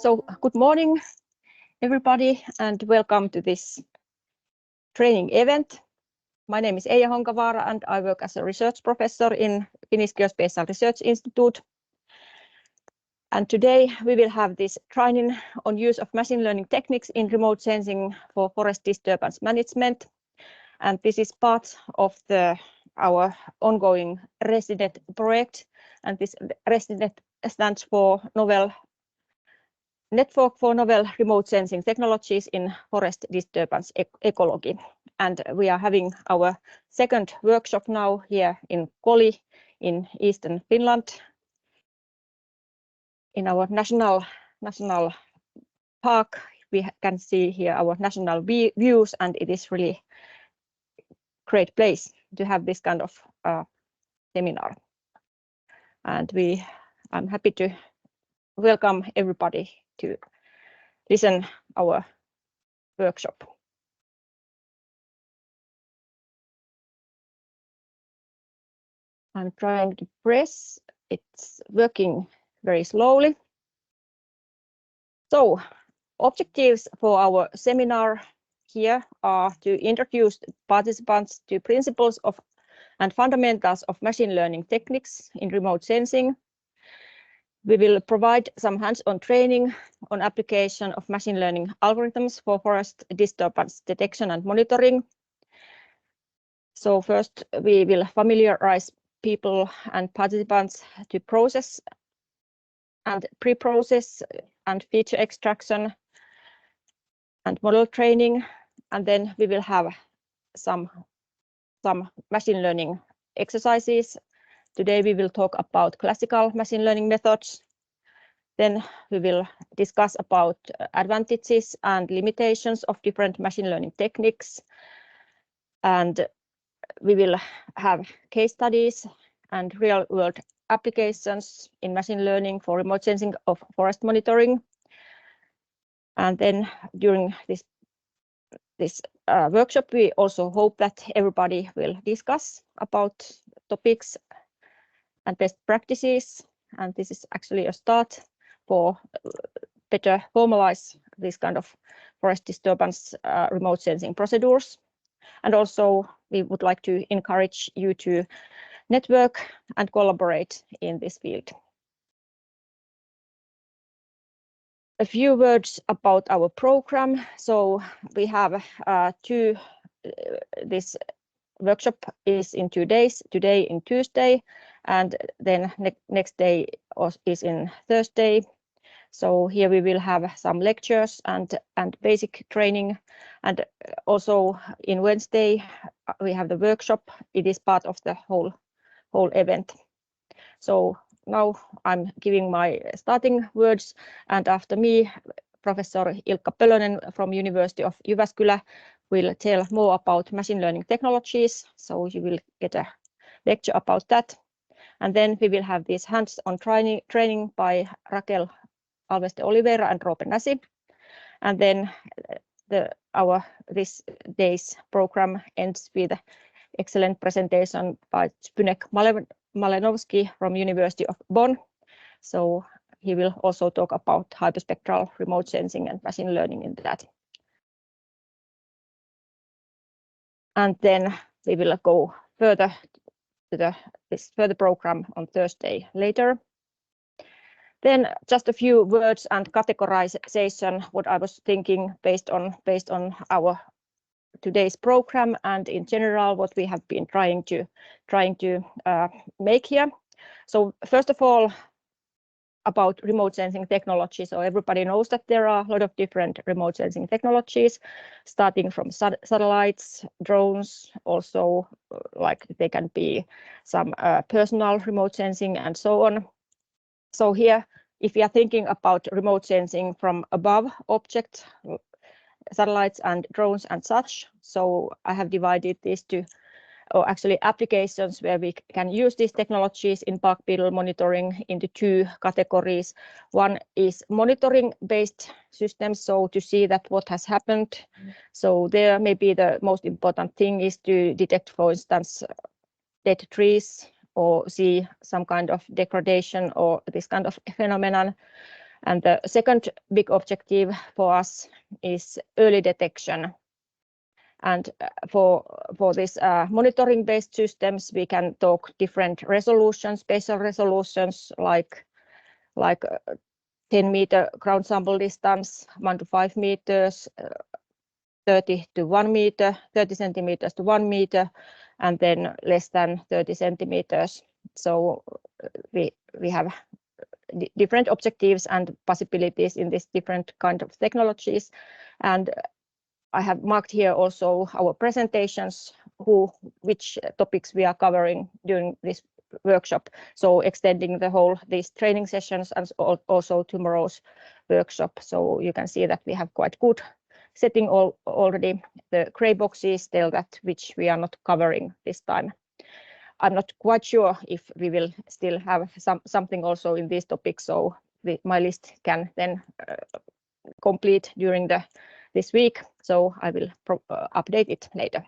So good morning, everybody, and welcome to this training event. My name is Eija Honkavaara, and I work as a research professor in Finnish Geospatial Research Institute. And today we will have this training on use of machine learning techniques in remote sensing for forest disturbance management. And this is part of our ongoing RESDiNET project. And this RESDiNET stands for Novel Network for Novel Remote Sensing Technologies in Forest Disturbance Ecology. And we are having our second workshop now here in Koli in eastern Finland, in our national park. We can see here our national views, and it is really great place to have this kind of seminar. And I'm happy to welcome everybody to listen our workshop. I'm trying to press, it's working very slowly. So objectives for our seminar here are to introduce participants to principles of and fundamentals of machine learning techniques in remote sensing. We will provide some hands-on training on application of machine learning algorithms for forest disturbance detection and monitoring. So first, we will familiarize people and participants to process and pre-process and feature extraction and model training. And then we will have some machine learning exercises. Today we will talk about classical machine learning methods. Then we will discuss about advantages and limitations of different machine learning techniques. And we will have case studies and real-world applications in machine learning for remote sensing of forest monitoring. And then during this workshop, we also hope that everybody will discuss about topics and best practices. And this is actually a start for better formalize this kind of forest disturbance remote sensing procedures. And also we would like to encourage you to network and collaborate in this field. A few words about our program. So we have this workshop is in 2 days, today in Tuesday, and then next day is in Thursday. So here we will have some lectures and basic training, and also in Wednesday we have the workshop. It is part of the whole event. So now I'm giving my starting words, and after me, Professor Ilkka Pölönen from University of Jyväskylä will tell more about machine learning technologies. So you will get a lecture about that. And then we will have this hands-on training by Raquel, Alves, Oliveira, and Roope Näsi. And then this day's program ends with excellent presentation by Zbynek Malenovsky from University of Bonn. So he will also talk about hyperspectral remote sensing and machine learning in that. And then we will go further to this further program on Thursday later. Then just a few words and categorization, what I was thinking based on our today's program and in general what we have been trying to make here. So first of all, about remote sensing technology. So everybody knows that there are a lot of different remote sensing technologies, starting from satellites, drones, also like they can be some personal remote sensing and so on. So here, if we are thinking about remote sensing from above objects, satellites and drones and such, so I have divided this to actually applications where we can use these technologies in bark beetle monitoring into 2 categories. One is monitoring based systems, so to see that what has happened. So there maybe the most important thing is to detect, for instance, dead trees or see some kind of degradation or this kind of phenomenon. And the second big objective for us is early detection. And for this monitoring-based systems, we can talk different resolutions, spatial resolutions, like 10-meter ground sample distance, 1 to 5 meters, 30 to 1 meter, 30 centimeters to 1 meter, and then less than 30 centimeters. So we have different objectives and possibilities in this different kind of technologies. And I have marked here also our presentations, which topics we are covering during this workshop. So extending these training sessions and also tomorrow's workshop. So you can see that we have quite good setting already. The gray boxes tell that which we are not covering this time. I'm not quite sure if we will still have something also in these topics, so my list can then complete during this week, so I will update it later.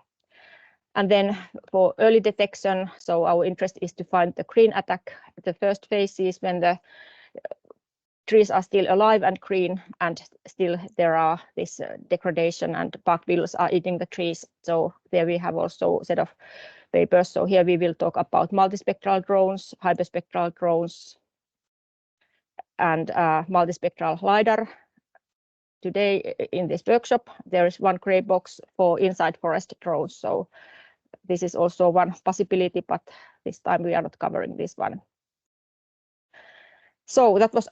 And then for early detection, so our interest is to find the green attack, the first phases when the trees are still alive and green, and still there are this degradation and bark beetles are eating the trees. So there we have also a set of papers. So here we will talk about multispectral drones, hyperspectral drones, and multispectral LiDAR. Today in this workshop, there is one gray box for inside forest drones. So this is also one possibility, but this time we are not covering this one. So that was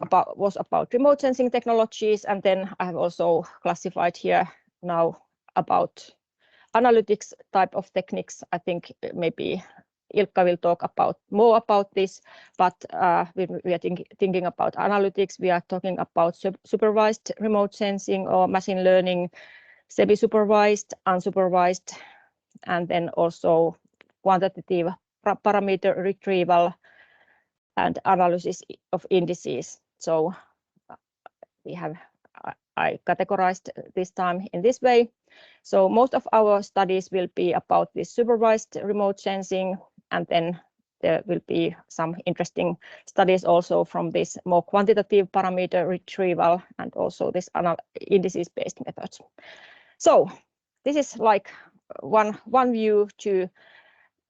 about remote sensing technologies, and then I have also classified here now about analytics type of techniques. I think maybe Ilkka will talk more about this, but when we are thinking about analytics, we are talking about supervised remote sensing or machine learning, semi-supervised, unsupervised, and then also quantitative parameter retrieval and analysis of indices. So I categorized this time in this way. So most of our studies will be about this supervised remote sensing, and then there will be some interesting studies also from this more quantitative parameter retrieval and also this indices-based methods. So this is like one view to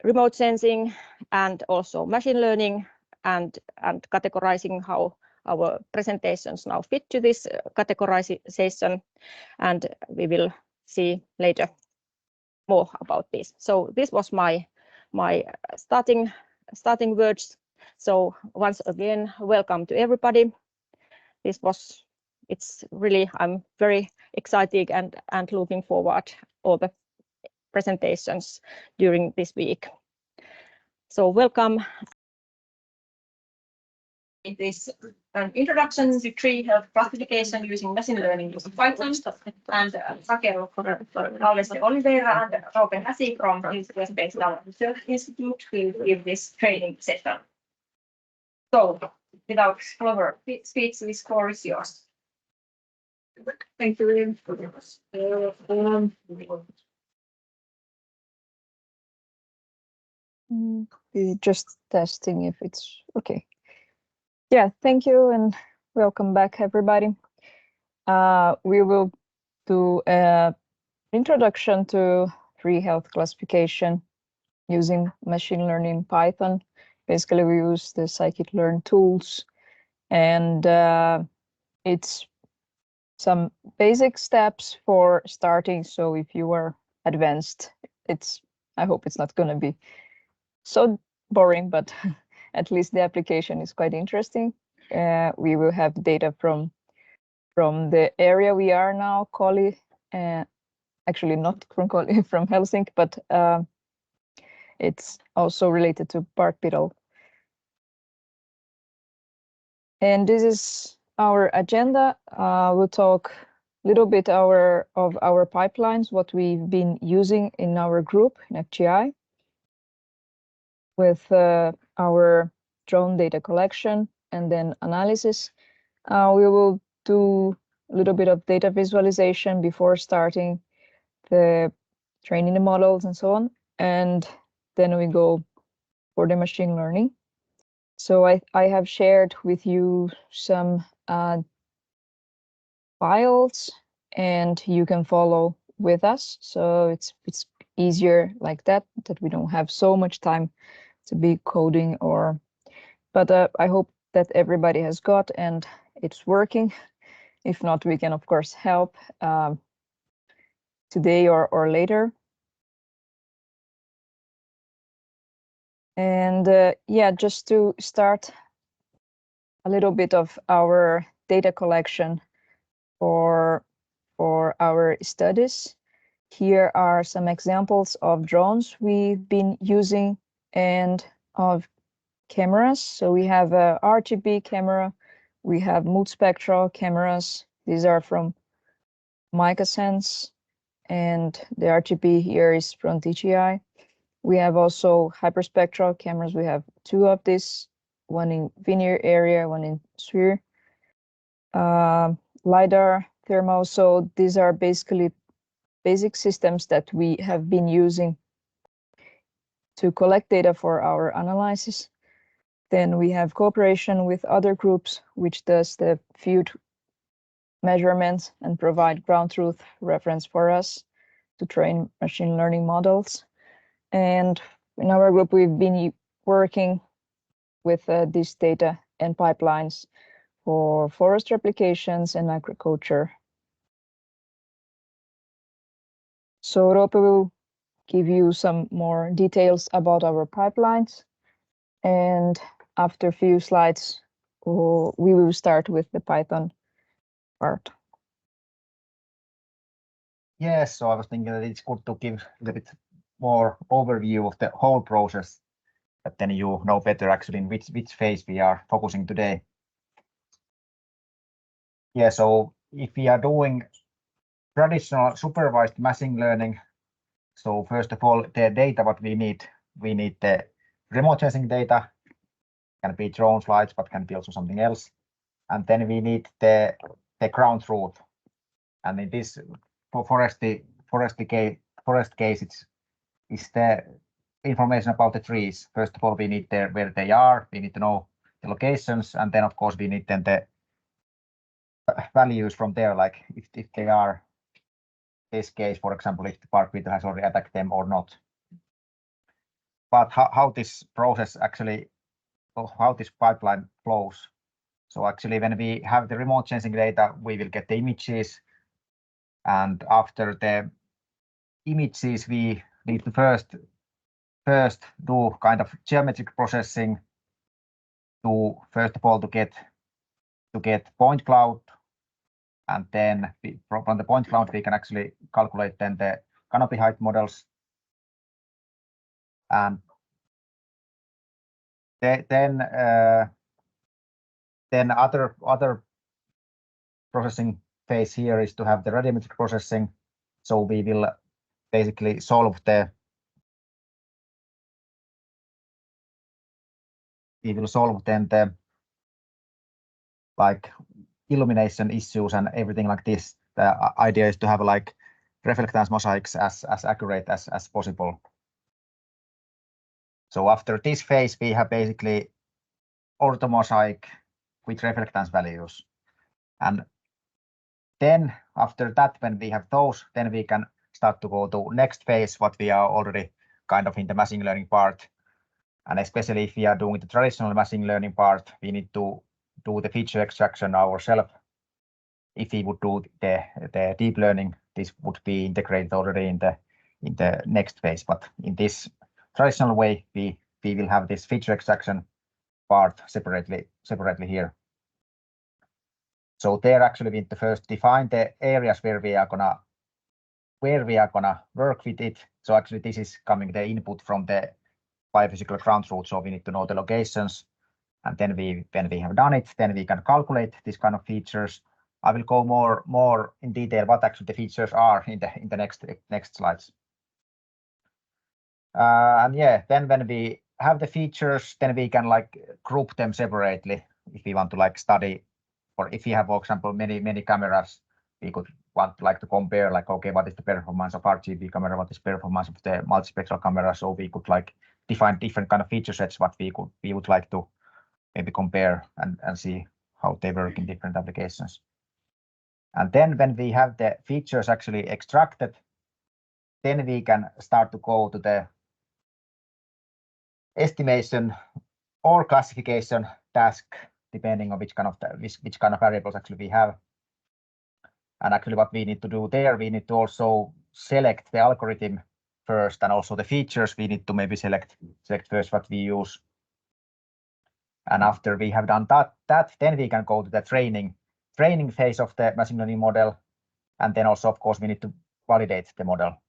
remote sensing and also machine learning, and categorizing how our presentations now fit to this categorization, and we will see later more about this. So this was my starting words. So once again, welcome to everybody. It's really, I'm very excited and looking forward all the presentations during this week. So welcome. It is an introduction to tree health classification using machine learning using Python, and Raquel from Alves and Oliveira and Roope Näsi from Finnish Geospatial Research Institute will give this training session. So without further speech, this floor is yours. Thank you very much. Just testing if it's okay. Yeah, thank you and welcome back, everybody. We will do an introduction to tree health classification using machine learning Python. Basically, we use the scikit-learn tools, and it's some basic steps for starting. So if you are advanced, I hope it's not going to be so boring, but at least the application is quite interesting. We will have data from the area we are now, Koli, actually not from Koli, from Helsinki, but it's also related to bark beetle. And this is our agenda. We'll talk a little bit of our pipelines, what we've been using in our group in FGI, with our drone data collection and then analysis. We will do a little bit of data visualization before starting the training the models and so on. And then we go for the machine learning. So I have shared with you some files and you can follow with us. So it's easier like that we don't have so much time to be coding but I hope that everybody has got and it's working. If not, we can of course help today or later. And yeah, just to start a little bit of our data collection for our studies. Here are some examples of drones we've been using and of cameras. So we have a RGB camera, we have multispectral cameras. These are from MicaSense, and the RGB here is from DJI. We have also hyperspectral cameras. We have two of these, one in Vineyard area, one in Sweden. LiDAR, thermal. So these are basically basic systems that we have been using to collect data for our analysis. Then we have cooperation with other groups, which does the field measurements and provide ground truth reference for us to train machine learning models. And in our group, we've been working with this data and pipelines for forest applications and agriculture. So Roope will give you some more details about our pipelines. And after a few slides, we will start with the Python part. Yes, so I was thinking that it's good to give a little bit more overview of the whole process, but then you know better actually in which phase we are focusing today. Yeah, so if we are doing traditional supervised machine learning, so first of all, the data what we need the remote sensing data, can be drone flights, but can be also something else. And then we need the ground truth. And in this forest case, it's the information about the trees. First of all, we need where they are. We need to know the locations, and then of course we need then the values from there, like if they are this case, for example, if the bark beetle has already attacked them or not. But how this process actually, how this pipeline flows. So actually, when we have the remote sensing data, we will get the images, and after the images, we need to first do kind of geometric processing to first of all to get point cloud, and then from the point cloud we can actually calculate then the canopy height models, and then other processing phase here is to have the radiometric processing. So we will basically solve then the like illumination issues and everything like this. The idea is to have like reflectance mosaics as accurate as possible. So after this phase, we have basically orthomosaic with reflectance values. And then after that, when we have those, then we can start to go to next phase, what we are already kind of in the machine learning part. And especially if we are doing the traditional machine learning part, we need to do the feature extraction ourselves. If we would do the deep learning, this would be integrated already in the next phase. But in this traditional way, we will have this feature extraction part separately here. So there actually we need to first define the areas where we are gonna work with it. So actually this is coming the input from the biophysical ground truth. So we need to know the locations, and then when we have done it, then we can calculate these kind of features. I will go more in detail what actually the features are in the next slides. And yeah, then when we have the features, then we can like group them separately if we want to like study, or if we have, for example, many cameras, we could want like to compare like, okay, what is the performance of RGB camera, what is performance of the multispectral camera, so we could like define different kind of feature sets what we would like to maybe compare and see how they work in different applications. And then when we have the features actually extracted, then we can start to go to the estimation or classification task, depending on which kind of variables actually we have. And actually what we need to do there, we need to also select the algorithm first, and also the features we need to maybe select first what we use. And after we have done that, then we can go to the training phase of the machine learning model. And then also, of course, we need to validate the model.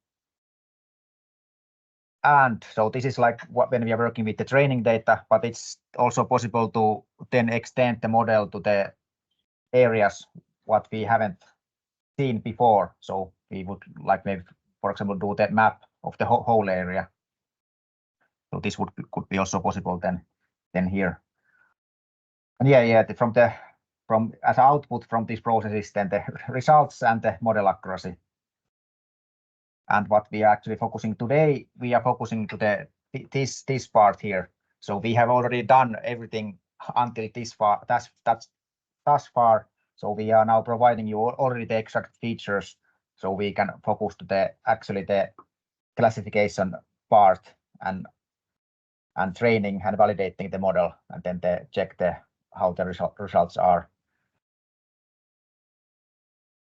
And so this is like when we are working with the training data, but it's also possible to then extend the model to the areas what we haven't seen before. So we would like maybe, for example, do the map of the whole area. So this could be also possible then here. And yeah, from as output from these processes, then the results and the model accuracy. And what we are actually focusing today, we are focusing to this part here. So we have already done everything until this far. That's thus far. So we are now providing you already the exact features, so we can focus to the classification part and training and validating the model, and then check how the results are.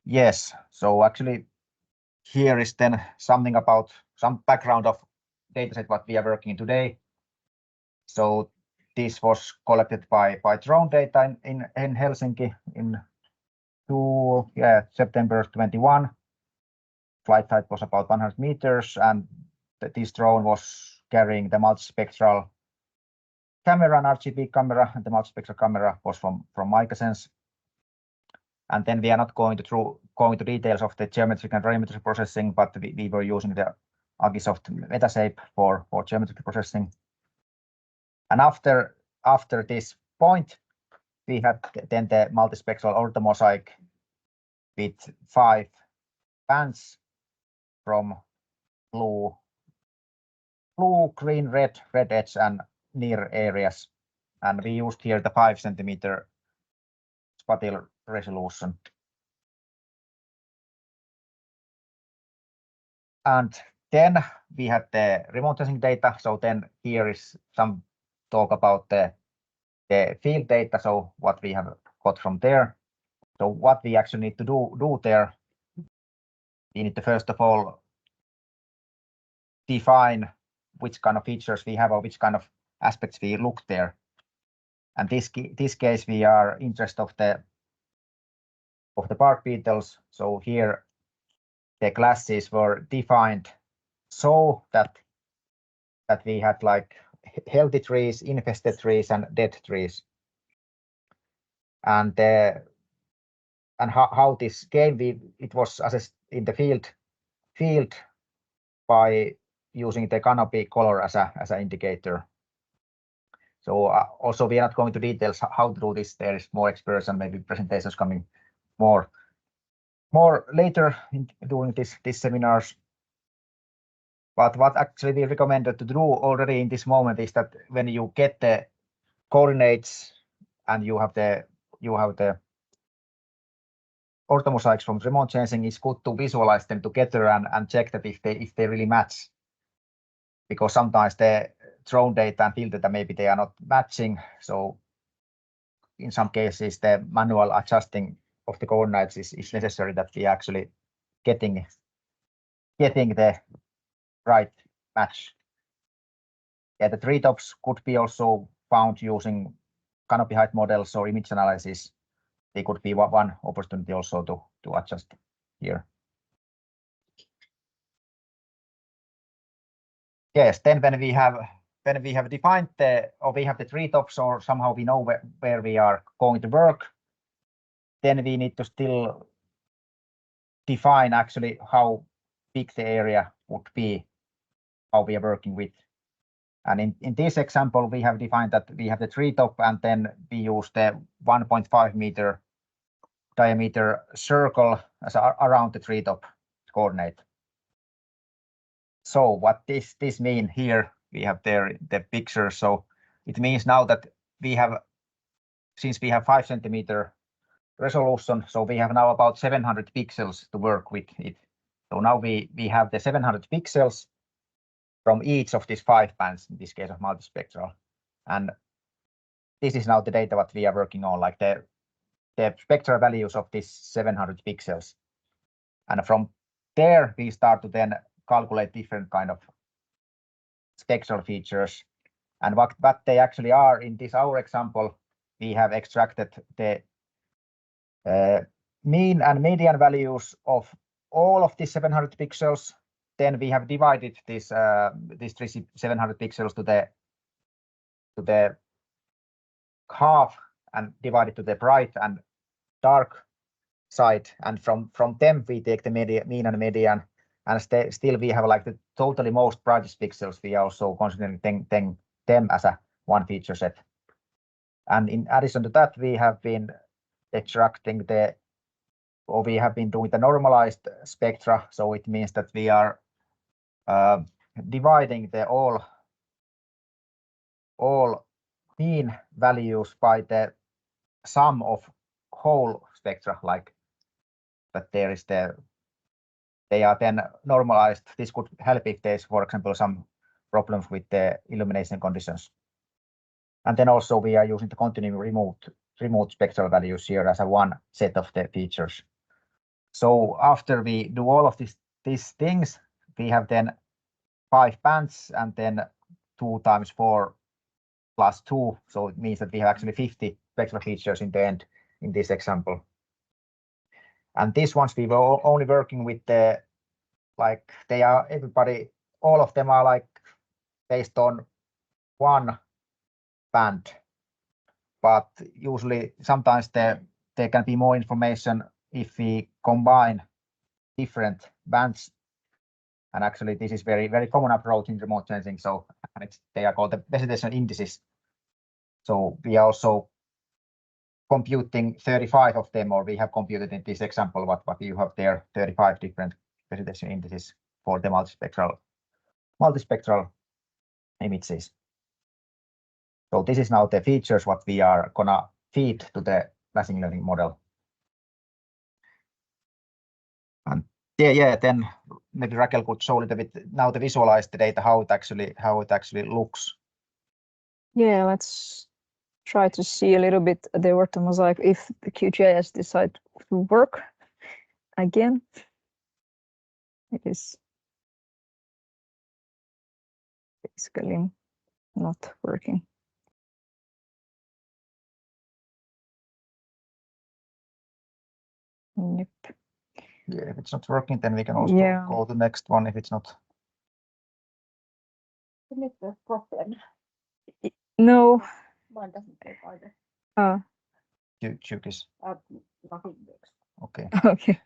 Yes, so actually here is then something about some background of dataset what we are working today. So this was collected by drone data in Helsinki in September 21. Flight height was about 100 meters, and this drone was carrying the multispectral camera, an RGB camera, and the multispectral camera was from MicaSense. And then we are not going to details of the geometric and radiometric processing, but we were using the Agisoft Metashape for geometric processing. And after this point, we had then the multispectral orthomosaic with 5 bands from blue, green, red edge, and near areas. And we used here the 5 centimeter spatial resolution. And then we had the remote sensing data. So then here is some talk about the field data. So what we have got from there. So what we actually need to do there, we need to first of all define which kind of features we have or which kind of aspects we look there. And this case we are interested of the bark beetles. So here the classes were defined so that we had like healthy trees, infested trees, and dead trees. And how this came, it was assessed in the field by using the canopy color as an indicator. So also we are not going to details how to do this. There is more experts and maybe presentations coming more later during these seminars. But what actually we recommended to do already in this moment is that when you get the coordinates and you have the orthomosaics from remote sensing, it's good to visualize them together and check that if they really match. Because sometimes the drone data and field data, maybe they are not matching. So in some cases, the manual adjusting of the coordinates is necessary, that we are actually getting the right match. Yeah, the treetops could be also found using canopy height models or image analysis. They could be one opportunity also to adjust here. Yes, then when we have defined we have the treetops, or somehow we know where we are going to work, then we need to still define actually how big the area would be, how we are working with. And in this example, we have defined that we have the treetop, and then we use the 1.5 meter diameter circle as around the treetop coordinate. So what this mean here, we have there the picture. So it means now that since we have 5 centimeter resolution. So we have now about 700 pixels to work with it. So now we have the 700 pixels from each of these 5 bands, in this case of multispectral. And this is now the data what we are working on, like the spectral values of these 700 pixels. And from there, we start to then calculate different kind of spectral features. And what they actually are in this our example, we have extracted the mean and median values of all of these 700 pixels. Then we have divided this 700 pixels to the half and divided to the bright and dark side. And from them we take the mean and median. And still we have like the totally most brightest pixels. We are also considering them as a one feature set. And in addition to that, we have been extracting we have been doing the normalized spectra. So it means that we are dividing the all mean values by the sum of whole spectra, like that there is they are then normalized. This could help if there's, for example, some problems with the illumination conditions. And then also we are using the continuing remote spectral values here as a one set of the features. So after we do all of these things, we have then 5 bands and then 2 times 4 plus 2. So it means that we have actually 50 spectral features in the end in this example. And these ones we were only working with like they are all of them are like based on one band, but usually sometimes there can be more information if we combine different bands. And actually this is very common approach in remote sensing. So they are called the vegetation indices. So we are also computing 35 of them, or we have computed in this example what you have there, 35 different vegetation indices for the multispectral images. So this is now the features what we are gonna feed to the machine learning model. And then maybe Raquel could show a little bit now to visualize the data, how it actually looks. Yeah, let's try to see a little bit the orthomosaic if the QGIS decide to work again. It is basically not working. Yep. Yeah, if it's not working, then we can also go to the next one if it's not. Isn't it a problem? No. Mine doesn't work either. Chukis. Nothing works. Okay. Okay.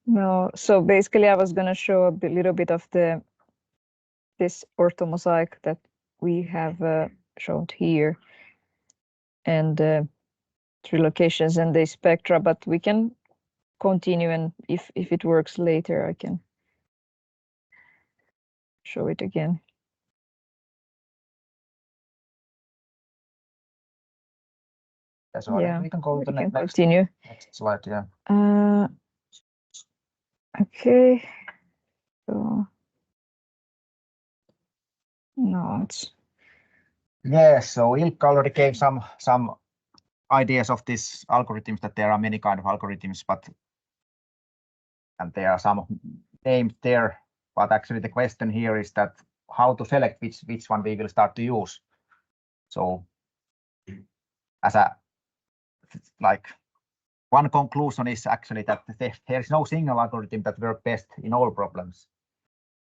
No. So basically, I was going to show a little bit of this orthomosaic that we have shown here, and 3 locations and the spectra. But we can continue, and if it works later, I can show it again. So yeah, we can go to the next slide. Yeah. Okay. So no, it's. Yeah. So Ilkka already gave some ideas of these algorithms, that there are many kind of algorithms, and there are some named there. But actually, the question here is that how to select which one we will start to use. So as one conclusion is actually that there is no single algorithm that works best in all problems.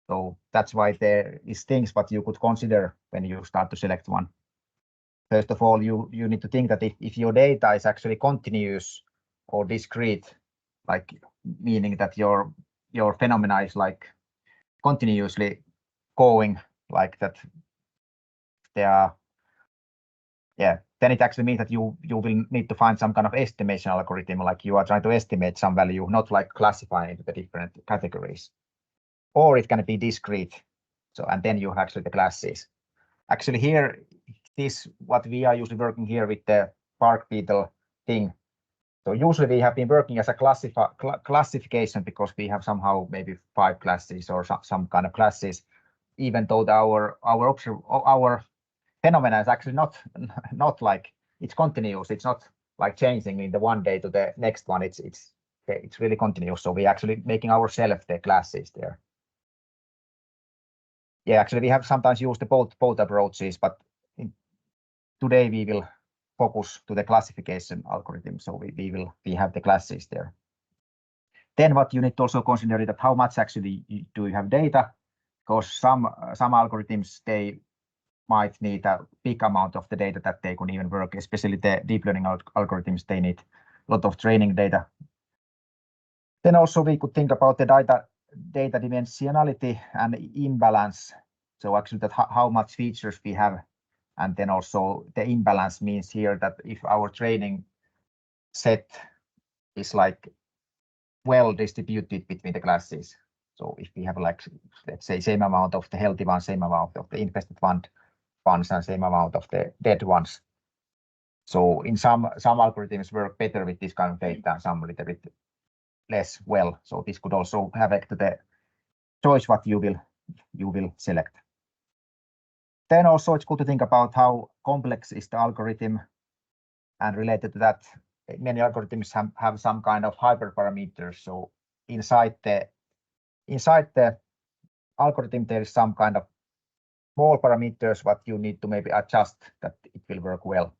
So that's why there is things what you could consider when you start to select one. First of all, you need to think that if your data is actually continuous or discrete, like meaning that your phenomena is like continuously going like that, then it actually means that you will need to find some kind of estimation algorithm, like you are trying to estimate some value, not like classifying into the different categories. Or it can be discrete. So, and then you have actually the classes. Actually here, this what we are usually working here with the bark beetle thing. So usually we have been working as a classification because we have somehow maybe 5 classes or some kind of classes, even though our phenomena is actually not like it's continuous. It's not like changing in the one day to the next one. It's really continuous. So we actually making ourselves the classes there. Yeah, actually we have sometimes used the both approaches, but today we will focus to the classification algorithm. So we have the classes there. Then what you need to also consider is that how much actually do you have data, because some algorithms, they might need a big amount of the data that they can even work, especially the deep learning algorithms, they need a lot of training data. Then also we could think about the data dimensionality and imbalance. So actually that how much features we have. And then also the imbalance means here that if our training set is like well distributed between the classes. So if we have like, let's say, same amount of the healthy ones, same amount of the infested ones, and same amount of the dead ones. So in some algorithms work better with this kind of data, and some a little bit less well. So this could also affect the choice what you will select. Then also it's good to think about how complex is the algorithm, and related to that, many algorithms have some kind of hyperparameters. So inside the algorithm there is some kind of small parameters what you need to maybe adjust that it will work well.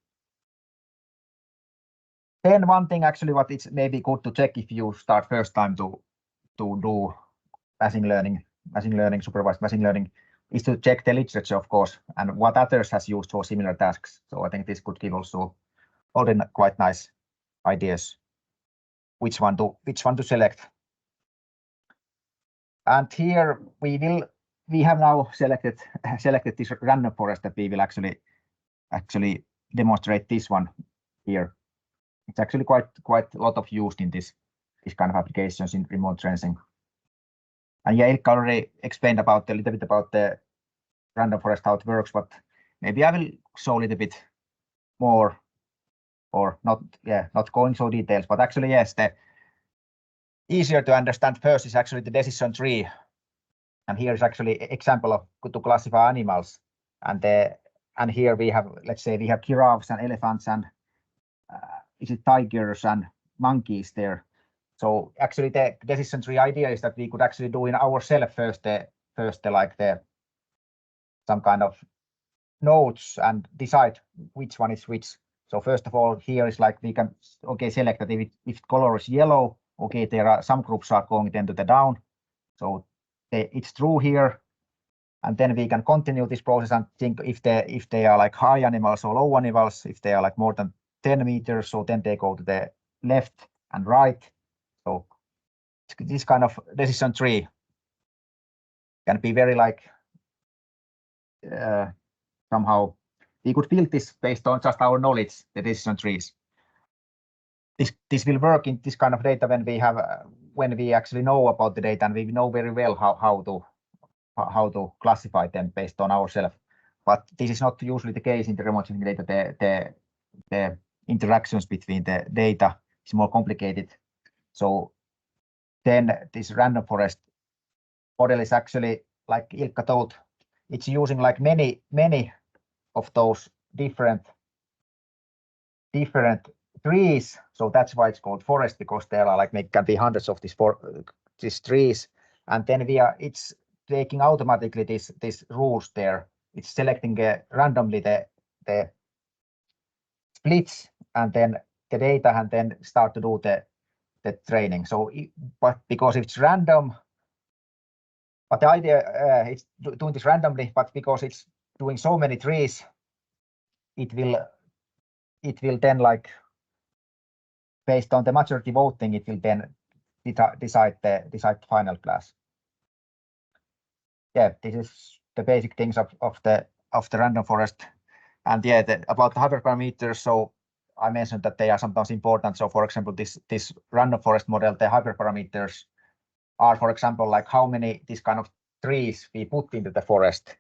Then one thing actually what it's maybe good to check if you start first time to do machine learning, supervised machine learning, is to check the literature, of course, and what others has used for similar tasks. So I think this could give also already quite nice ideas which one to select. And here we have now selected this random forest that we will actually demonstrate this one here. It's actually quite a lot of used in this kind of applications in remote sensing. And yeah, Ilkka already explained a little bit about the random forest, how it works, but maybe I will show a little bit more, or not going so details, but actually yes, the easier to understand first is actually the decision tree. And here is actually an example of to classify animals. And here we have, let's say we have giraffes and elephants and is it tigers and monkeys there. So actually the decision tree idea is that we could actually do in ourselves first some kind of nodes and decide which one is which. So first of all, here is like we can select that if color is yellow, there are some groups are going then to the down. So it's true here, and then we can continue this process and think if they are like high animals or low animals. If they are like more than 10 meters, so then they go to the left and right. So this kind of decision tree can be very like somehow we could build this based on just our knowledge, the decision trees. This will work in this kind of data when we actually know about the data and we know very well how to classify them based on ourselves. But this is not usually the case in the remote sensing data. The interactions between the data is more complicated. So then this random forest model is actually, like Ilkka told, it's using like many of those different trees. So that's why it's called forest, because there are like can be hundreds of these trees, and then it's taking automatically these rules there. It's selecting randomly the splits and then the data, and then start to do the training. So but because it's random, but the idea it's doing this randomly, but because it's doing so many trees, it will then, like, based on the majority voting, it will then decide the final class. Yeah, this is the basic things of the random forest. And yeah, about the hyperparameters, so I mentioned that they are sometimes important. So for example, this random forest model, the hyperparameters are, for example, like how many this kind of trees we put into the forest.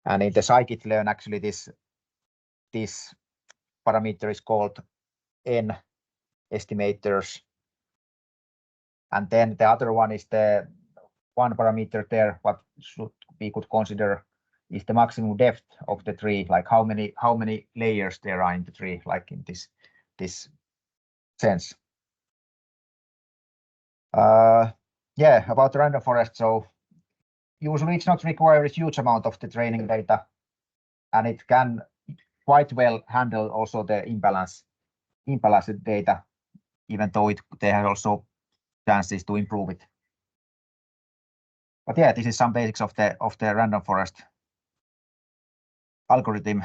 And in the scikit-learn, actually this parameter is called n estimators. And then the other one is the one parameter there, what we could consider is the maximum depth of the tree, like how many layers there are in the tree, like in this sense. Yeah, about the random forest. So usually it's not require a huge amount of the training data, and it can quite well handle also the imbalanced data, even though they have also chances to improve it. But yeah, this is some basics of the random forest algorithm.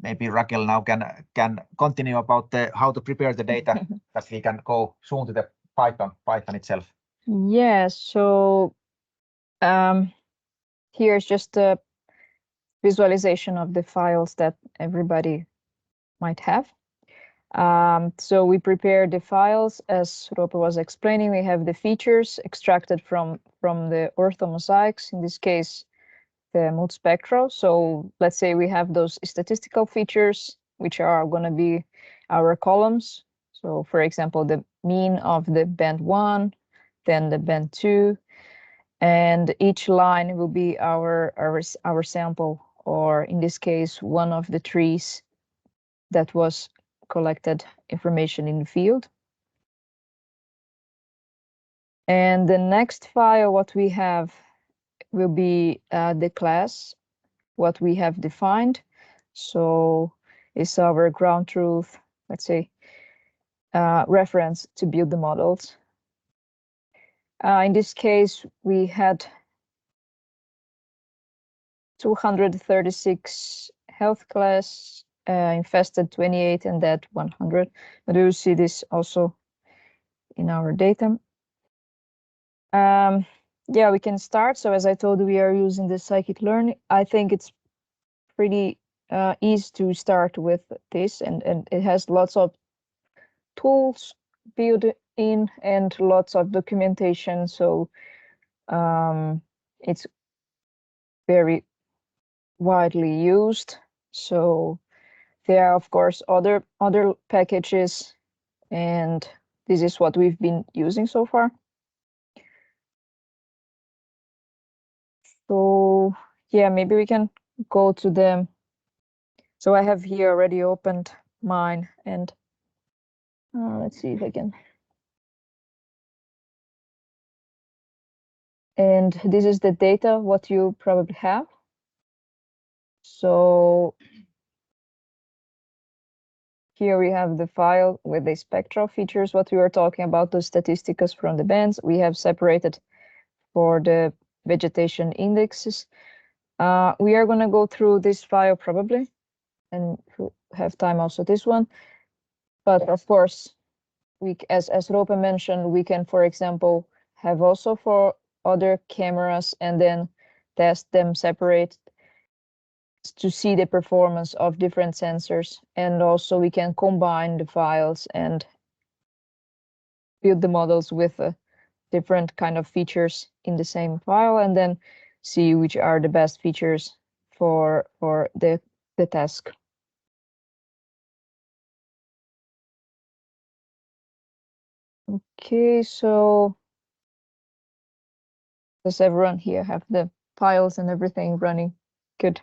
Maybe Raquel now can continue about how to prepare the data that we can go soon to the Python itself. Yeah, so here's just a visualization of the files that everybody might have. So we prepare the files as Roope was explaining. We have the features extracted from the orthomosaics, in this case, the multispectral. So let's say we have those statistical features, which are going to be our columns. So for example, the mean of the band 1, then the band 2, and each line will be our sample, or in this case, one of the trees that was collected information in the field. And the next file, what we have will be the class, what we have defined. So it's our ground truth, let's say, reference to build the models. In this case, we had 236 health class, infested 28, and dead 100. But you see this also in our data. Yeah, we can start. So as I told you, we are using the scikit-learn. I think it's pretty easy to start with this, and it has lots of tools built in and lots of documentation. So it's very widely used. So there are, of course, other packages, and this is what we've been using so far. So yeah, maybe we can go to the, so I have here already opened mine, and let's see if I can. And this is the data, what you probably have. So here we have the file with the spectral features, what we were talking about, the statistics from the bands. We have separated for the vegetation indexes. We are going to go through this file probably, and if we have time also this one. But of course, we, as Roope mentioned, we can, for example, have also for other cameras and then test them separate to see the performance of different sensors. And also we can combine the files and build the models with different kind of features in the same file, and then see which are the best features for the task. Okay, so does everyone here have the files and everything running? Good.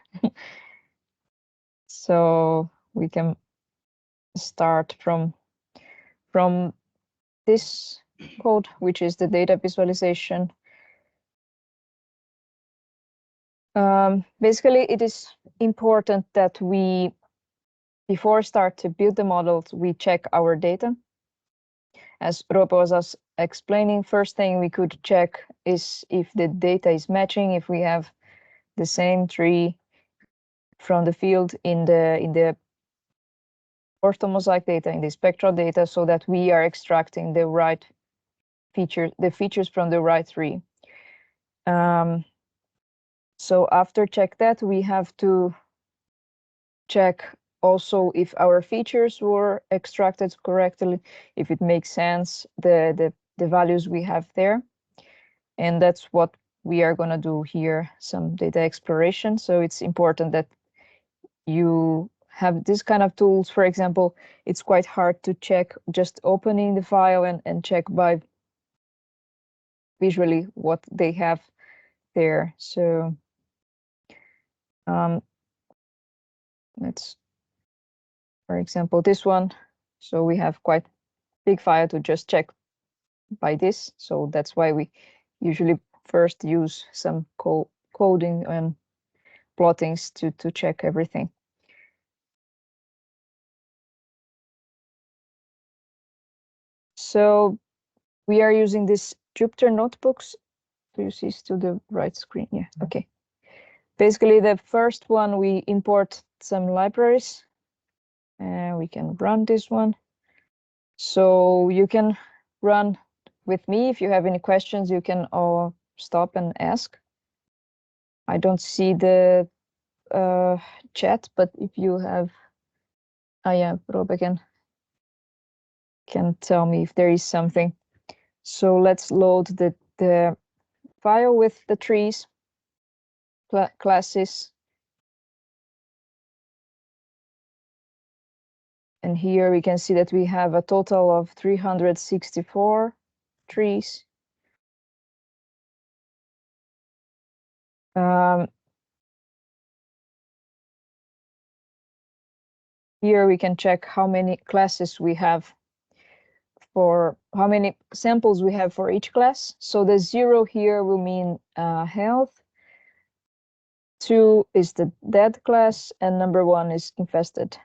So we can start from this code, which is the data visualization. Basically, it is important that we, before start to build the models, we check our data. As Roope was explaining, first thing we could check is if the data is matching, if we have the same tree from the field in the orthomosaic data, in the spectral data, so that we are extracting the right features, the features from the right tree. So after check that, we have to check also if our features were extracted correctly, if it makes sense, the values we have there. And that's what we are going to do here, some data exploration. So it's important that you have this kind of tools, for example, it's quite hard to check just opening the file and check by visually what they have there. So let's, for example, this one. So we have quite big file to just check by this. So that's why we usually first use some coding and plottings to check everything. So we are using this Jupyter notebooks. Do you see to the right screen? Yeah, okay. Basically, the first one, we import some libraries, and we can run this one. So you can run with me. If you have any questions, you can all stop and ask. I don't see the chat, but if you have, yeah, Roope can tell me if there is something. So let's load the file with the trees, classes. And here we can see that we have a total of 364 trees. Here we can check how many classes we have for how many samples we have for each class. So the 0 here will mean health. 2 is the dead class, and number 1 is infested.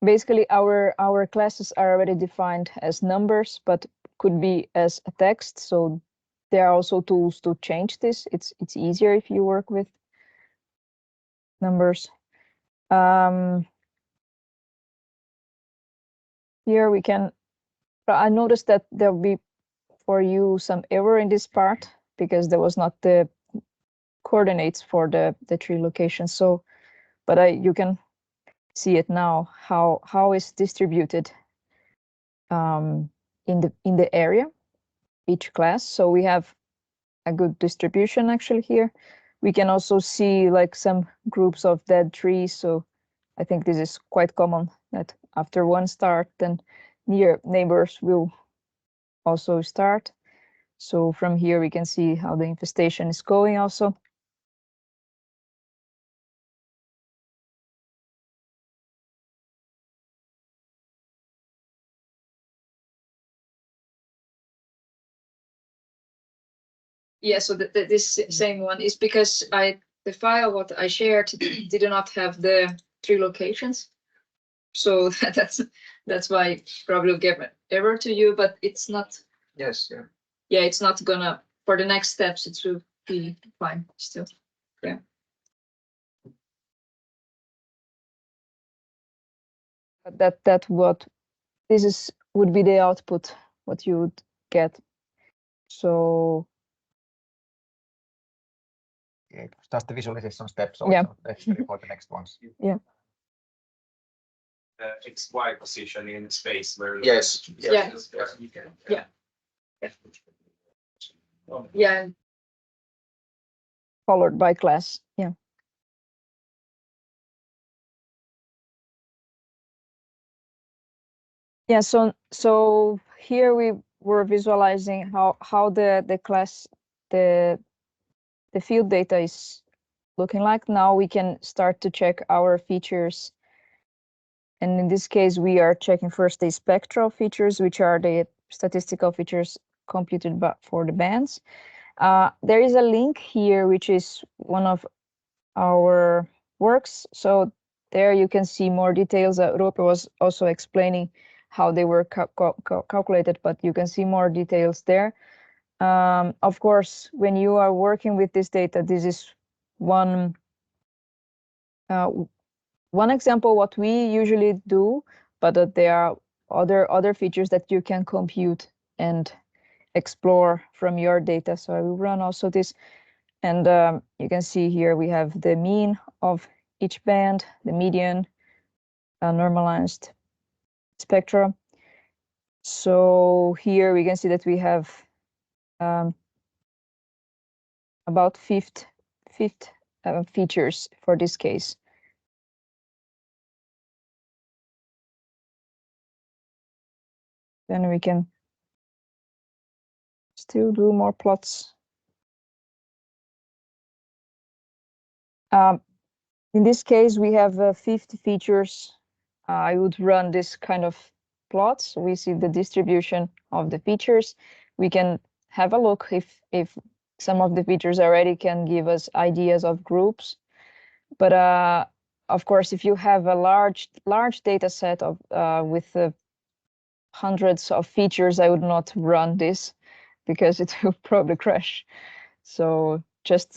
Basically, our classes are already defined as numbers, but could be as a text. So there are also tools to change this. It's easier if you work with numbers. Here we can. I noticed that there will be for you some error in this part because there was not the coordinates for the tree location. So, but you can see it now how is distributed in the area, each class. So we have a good distribution actually here. We can also see like some groups of dead trees. So I think this is quite common that after one start, then near neighbors will also start. So from here we can see how the infestation is going also. Yeah, so this same one is because the file what I shared did not have the tree locations. So that's why it probably gave an error to you, but it's not. Yes, yeah. Yeah, it's not gonna, for the next steps, it should be fine still. Yeah. But this would be the output, what you would get. So Yeah, just the visualization steps also. Yeah. Necessary for the next ones. Yeah. XY position in space where Yes. Yeah. You can. Yeah. Yeah. Followed by class. Yeah. Yeah. So here we were visualizing how the class the field data is looking like. Now we can start to check our features. And in this case, we are checking first the spectral features, which are the statistical features computed for the bands. There is a link here, which is one of our works. So there you can see more details. Roope was also explaining how they were calculated, but you can see more details there. Of course, when you are working with this data, this is one example what we usually do, but there are other features that you can compute and explore from your data. So I will run also this, and you can see here we have the mean of each band, the median, normalized spectra. So here we can see that we have about fifth features for this case. Then we can still do more plots. In this case, we have 50 features. I would run this kind of plots. We see the distribution of the features. We can have a look if some of the features already can give us ideas of groups. But of course, if you have a large data set of with hundreds of features, I would not run this because it will probably crash. So just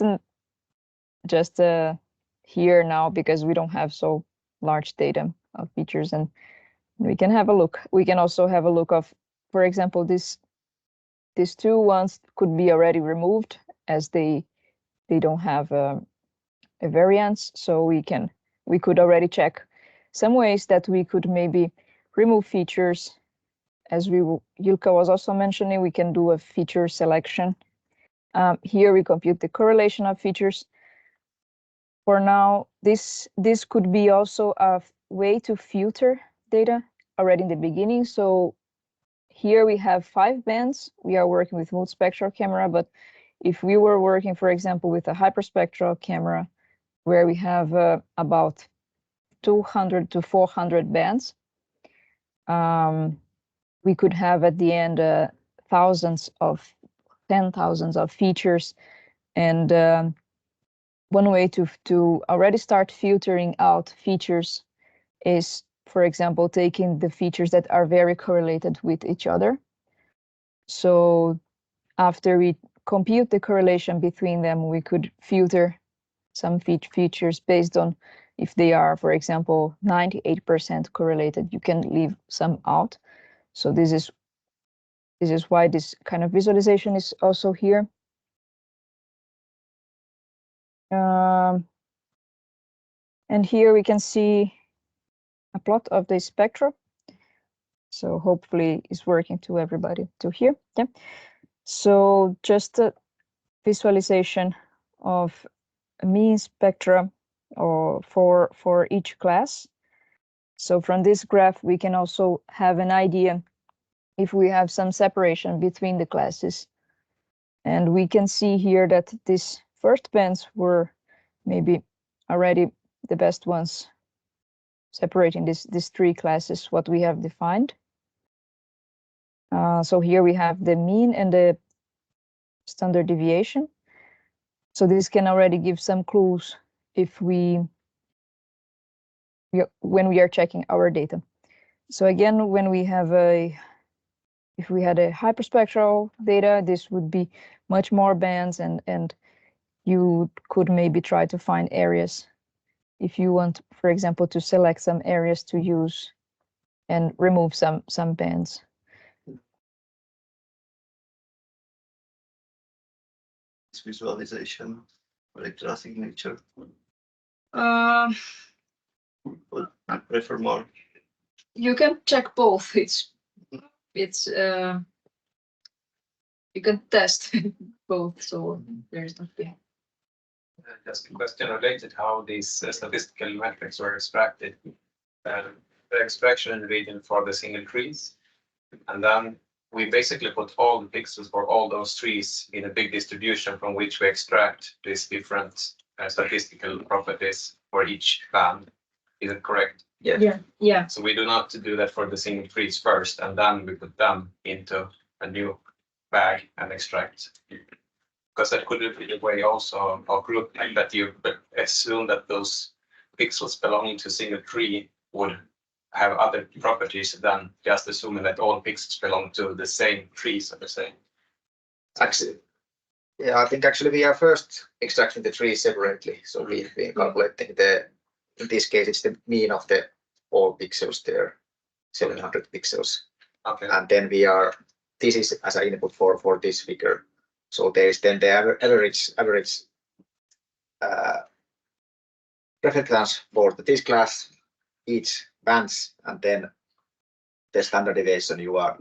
here now, because we don't have so large data of features, and we can have a look. We can also have a look of, for example, these two ones could be already removed as they don't have a variance. So we could already check some ways that we could maybe remove features. As Jukka was also mentioning, we can do a feature selection. Here we compute the correlation of features. For now, this could be also a way to filter data already in the beginning. So here we have 5 bands. We are working with multispectral camera, but if we were working, for example, with a hyperspectral camera, where we have about 200 to 400 bands, we could have at the end thousands of 10,000s of features. And one way to already start filtering out features is, for example, taking the features that are very correlated with each other. So after we compute the correlation between them, we could filter some features based on if they are, for example, 98% correlated. You can leave some out. So this is why this kind of visualization is also here. And here we can see a plot of the spectrum. So hopefully it's working to everybody to here. Yeah. So just a visualization of a mean spectrum or for each class. So from this graph, we can also have an idea if we have some separation between the classes. And we can see here that these first bands were maybe already the best ones, separating these 3 classes, what we have defined. So here we have the mean and the standard deviation. So this can already give some clues if when we are checking our data. So again, when we have if we had a hyperspectral data, this would be much more bands, and you could maybe try to find areas if you want, for example, to select some areas to use and remove some bands. Visualization, molecular signature. Would I prefer more? You can check both. It's you can test both, so there's nothing. Just a question related how these statistical metrics were extracted. The extraction region for the single trees, and then we basically put all the pixels for all those trees in a big distribution from which we extract these different statistical properties for each band. Is it correct? Yeah. So we do not do that for the single trees first, and then we put them into a new bag and extract. Because that could be the way also of grouping, that you assume that those pixels belonging to a single tree would have other properties than just assuming that all pixels belong to the same tree, so to say. Actually, yeah, I think actually we are first extracting the trees separately. So we've been calculating in this case, it's the mean of all pixels there, 700 pixels. Okay. And then this is as an input for this figure. So there is then the average reflectance for this class, each bands, and then the standard deviation you are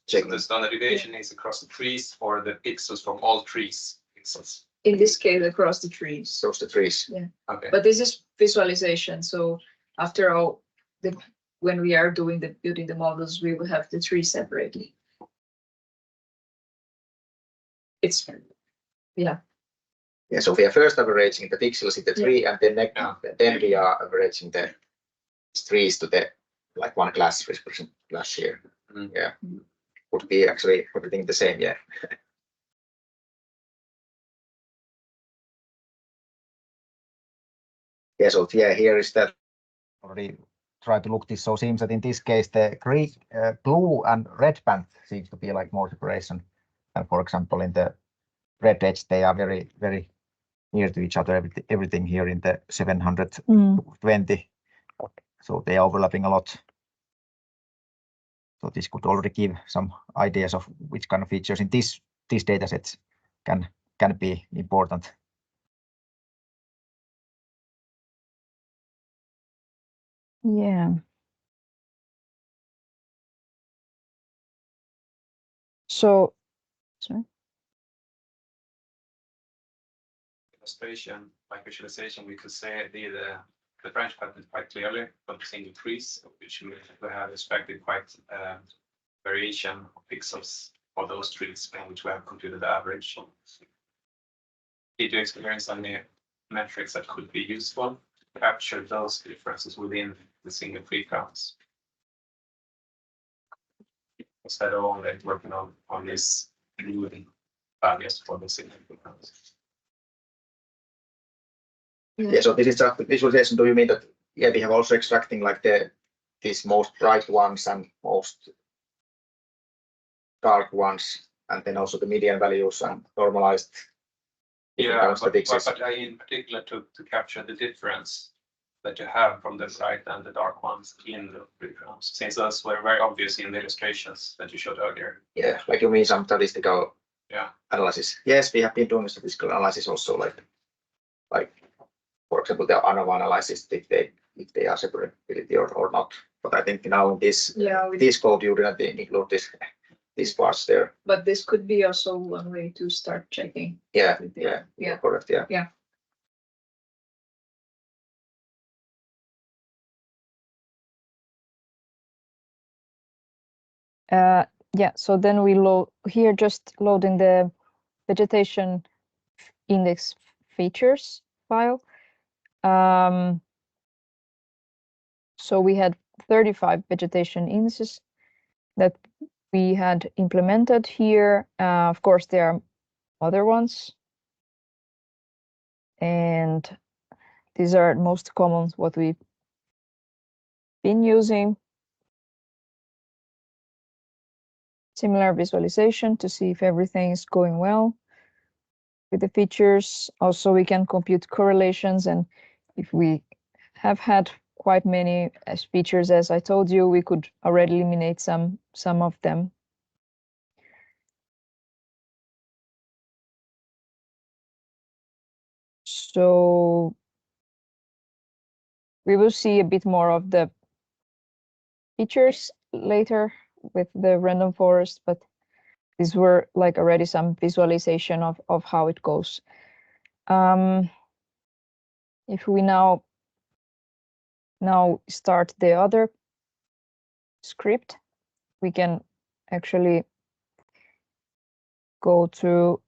checking. So the standard deviation is across the trees or the pixels from all trees pixels? In this case, across the trees. Across the trees. Yeah. Okay. But this is visualization. So after all, when we are building the models, we will have the trees separately. It's Yeah, so we are first averaging the pixels in the tree, and then we are averaging the trees to the like one class representation last year. Yeah, would be actually everything the same. Yeah. Yeah, so yeah, here is that. Already try to look this. So seems that in this case the green, blue and red band seems to be like more separation. And for example, in the red edge, they are very, very near to each other. Everything here in the 720. So they are overlapping a lot. So this could already give some ideas of which kind of features in these data sets can be important. Yeah. So, sorry. Illustration, like visualization, we could say the branch pattern quite clearly from single trees, which we have expected quite variation of pixels for those trees, from which we have computed the average. Did you experience any metrics that could be useful to capture those differences within the single tree counts? Instead of only working on this values for the single tree counts. Yeah, so this is just visualization. Do you mean that we have also extracting like these most bright ones and most dark ones, and then also the median values and normalized? Yeah, but in particular to capture the difference that you have from the bright and the dark ones in the breadcrumbs, since those were very obvious in the illustrations that you showed earlier. Yeah, like you mean some statistical analysis. Yes, we have been doing statistical analysis also, like for example, the ANOVA analysis, if they are separability or not. But I think now in this code you didn't include these parts there. But this could be also one way to start checking. Yeah, correct. Yeah. Yeah, so then we here just loading the vegetation index features file. So we had 35 vegetation indices that we had implemented here. Of course, there are other ones. And these are most common what we've been using. Similar visualization to see if everything is going well with the features. Also, we can compute correlations, and if we have had quite many features, as I told you, we could already eliminate some of them. So we will see a bit more of the features later with the random forest, but these were like already some visualization of how it goes. If we now start the other script, we can actually go to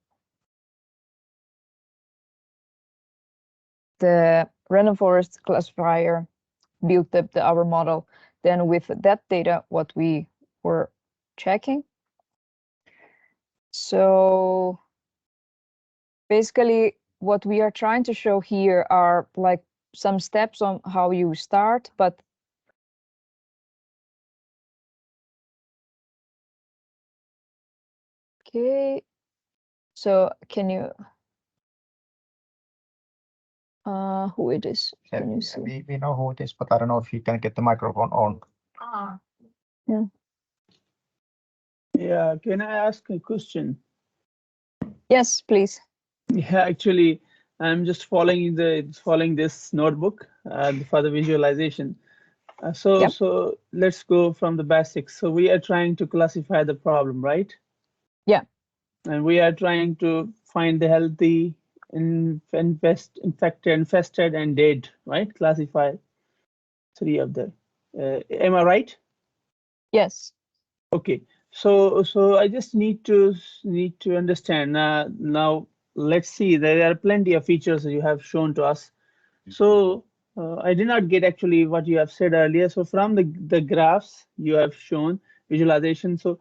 the random forest classifier, build our model, then with that data, what we were checking. So basically, what we are trying to show here are like some steps on how you start, but okay. So can you who it is? Can you see? We know who it is, but I don't know if you can get the microphone on. Yeah. Yeah, can I ask a question? Yes, please. Yeah, actually, I'm just following this notebook for the visualization. So let's go from the basics. So we are trying to classify the problem, right? Yeah. And we are trying to find the healthy infected, infested, and dead, right? Classify 3 of them. Am I right? Yes. Okay. So I just need to understand now. Let's see. There are plenty of features that you have shown to us. So I did not get actually what you have said earlier. So from the graphs you have shown visualization. So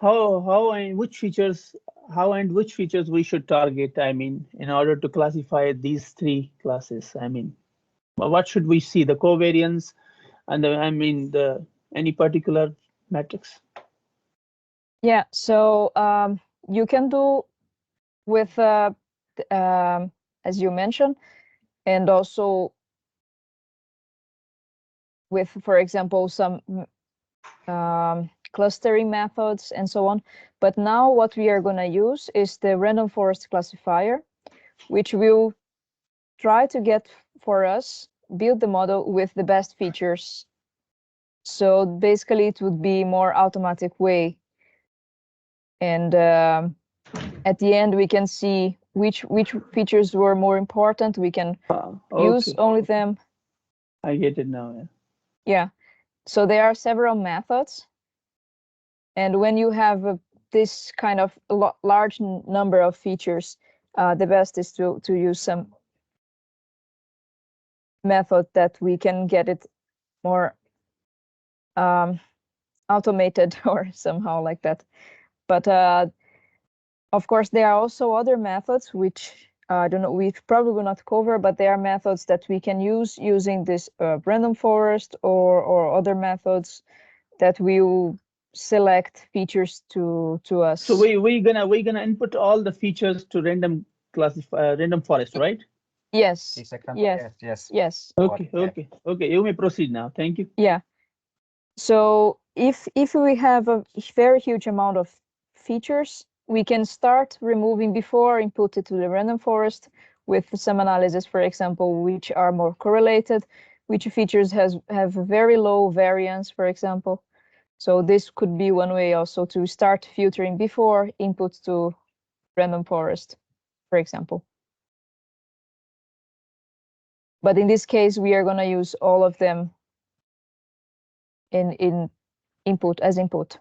how and which features we should target? I mean, in order to classify these 3 classes. I mean, what should we see? The covariance and any particular metrics? Yeah. So you can do with as you mentioned, and also with, for example, some clustering methods and so on. But now what we are going to use is the random forest classifier, which will try to get for us, build the model with the best features. So basically it would be more automatic way. And at the end, we can see which features were more important. We can use only them. I get it now. Yeah. Yeah. So there are several methods. And when you have this kind of large number of features, the best is to use some method that we can get it more automated or somehow like that. But of course, there are also other methods which I don't know, we probably will not cover, but there are methods that we can use using this random forest or other methods that will select features to us. So we're gonna input all the features to random forest, right? Yes. Yes. Okay. You may proceed now. Thank you. Yeah. So if we have a very huge amount of features, we can start removing before input it to the random forest with some analysis, for example, which are more correlated, which features have very low variance, for example. So this could be one way also to start filtering before input to random forest, for example. But in this case, we are going to use all of them in input as input.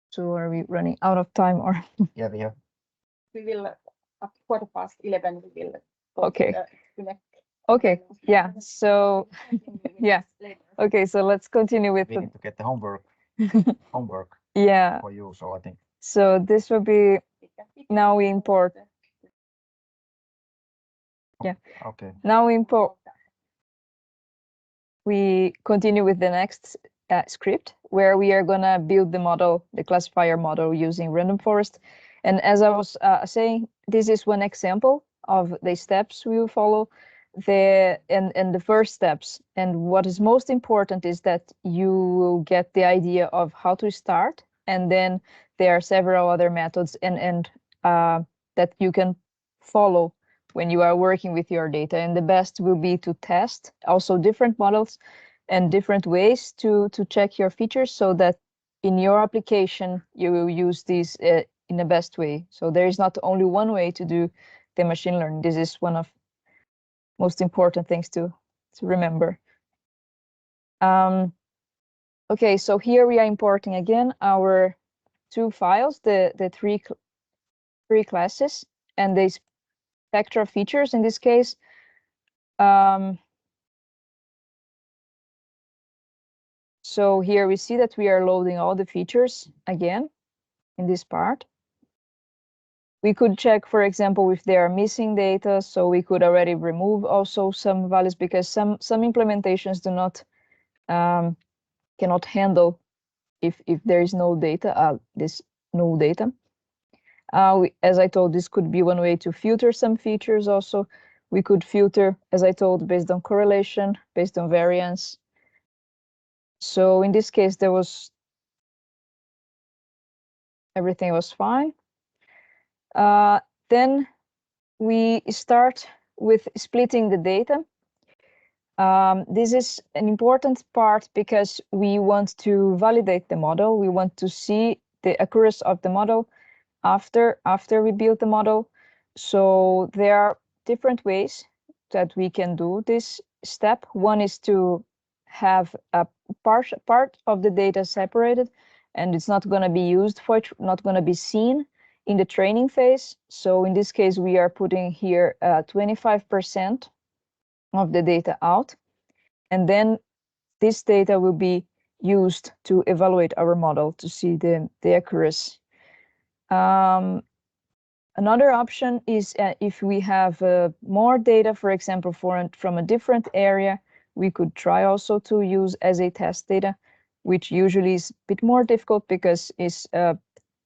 So are we running out of time or? Yeah, we are. We will at 11:15 we will. Okay. Okay. Yeah. So yeah. Okay. So let's continue with. We need to get the homework. Yeah. For you. So I think. So this will be. Now we import. Yeah. Okay. Now we import. We continue with the next script where we are gonna build the model, the classifier model using random forest. And as I was saying, this is one example of the steps we will follow. The first steps. And what is most important is that you will get the idea of how to start, and then there are several other methods and that you can follow when you are working with your data. And the best will be to test also different models and different ways to check your features so that in your application, you will use these in the best way. So there is not only one way to do the machine learning. This is one of most important things to remember. Okay, so here we are importing again our 2 files, the three classes and the spectral features in this case. So here we see that we are loading all the features again in this part. We could check, for example, if there are missing data, so we could already remove also some values because some implementations do not cannot handle if there is no data, this null data. As I told, this could be one way to filter some features also. We could filter, as I told, based on correlation, based on variance. So in this case, everything was fine. Then we start with splitting the data. This is an important part because we want to validate the model. We want to see the accuracy of the model after we build the model. So there are different ways that we can do this step. One is to have a part of the data separated, and it's not going to be used for, not going to be seen in the training phase. So in this case, we are putting here 25% of the data out, and then this data will be used to evaluate our model to see the accuracy. Another option is if we have more data, for example, from a different area, we could try also to use as a test data, which usually is a bit more difficult because it's a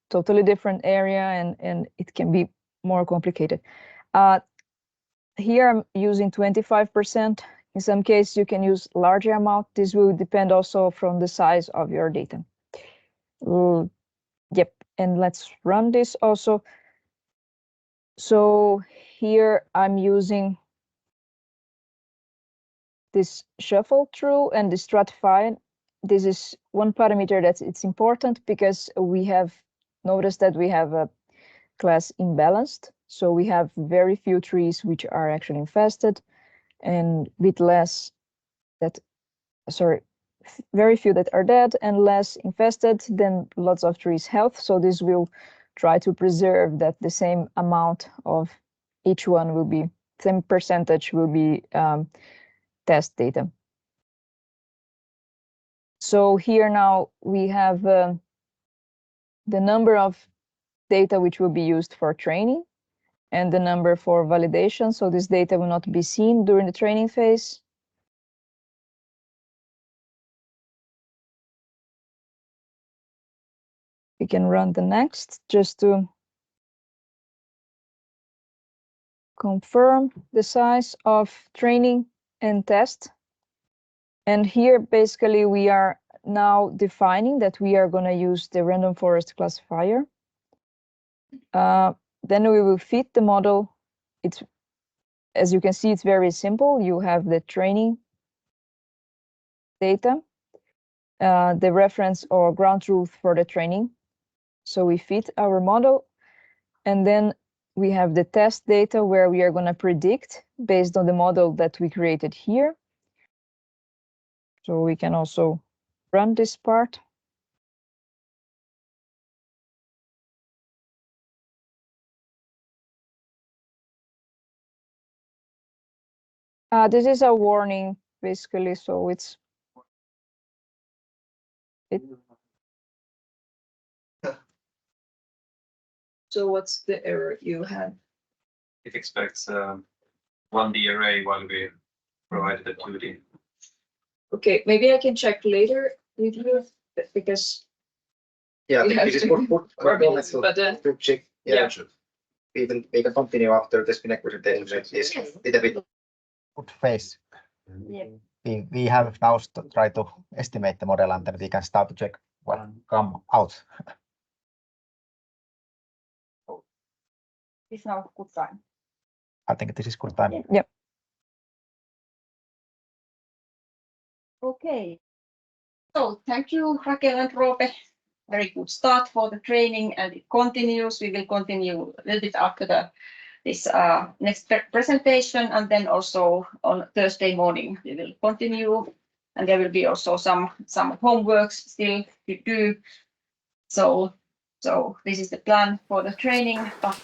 totally different area and it can be more complicated. Here I'm using 25%. In some cases, you can use larger amount. This will depend also from the size of your data. Yep, and let's run this also. So here I'm using this shuffle through and the stratify. This is one parameter that it's important because we have noticed that we have a class imbalanced. So we have very few trees which are actually infested and bit less that, sorry, very few that are dead and less infested than lots of trees health. So this will try to preserve that the same amount of each one will be, same percentage will be test data. So here now we have the number of data which will be used for training and the number for validation. So this data will not be seen during the training phase. We can run the next just to confirm the size of training and test. And here basically we are now defining that we are going to use the random forest classifier. Then we will fit the model. It's, as you can see, it's very simple. You have the training data, the reference or ground truth for the training. So we fit our model, and then we have the test data where we are going to predict based on the model that we created here. So we can also run this part. This is a warning, basically, so it's So what's the error you had? It expects 1D array while we provided the 2D. Okay, maybe I can check later with you because Yeah, we have this is to put comments, but to check. yeah. We can continue after this presentation. This little bit good phase. Yeah. We have now tried to estimate the model, and then we can start to check what come out. Is now good time. I think this is good time. Yeah. Yep. Okay. So thank you, Raquel and Roope. Very good start for the training, and it continues. We will continue a little bit after this next presentation, and then also on Thursday morning we will continue, and there will be also some homeworks still to do. So this is the plan for the training, but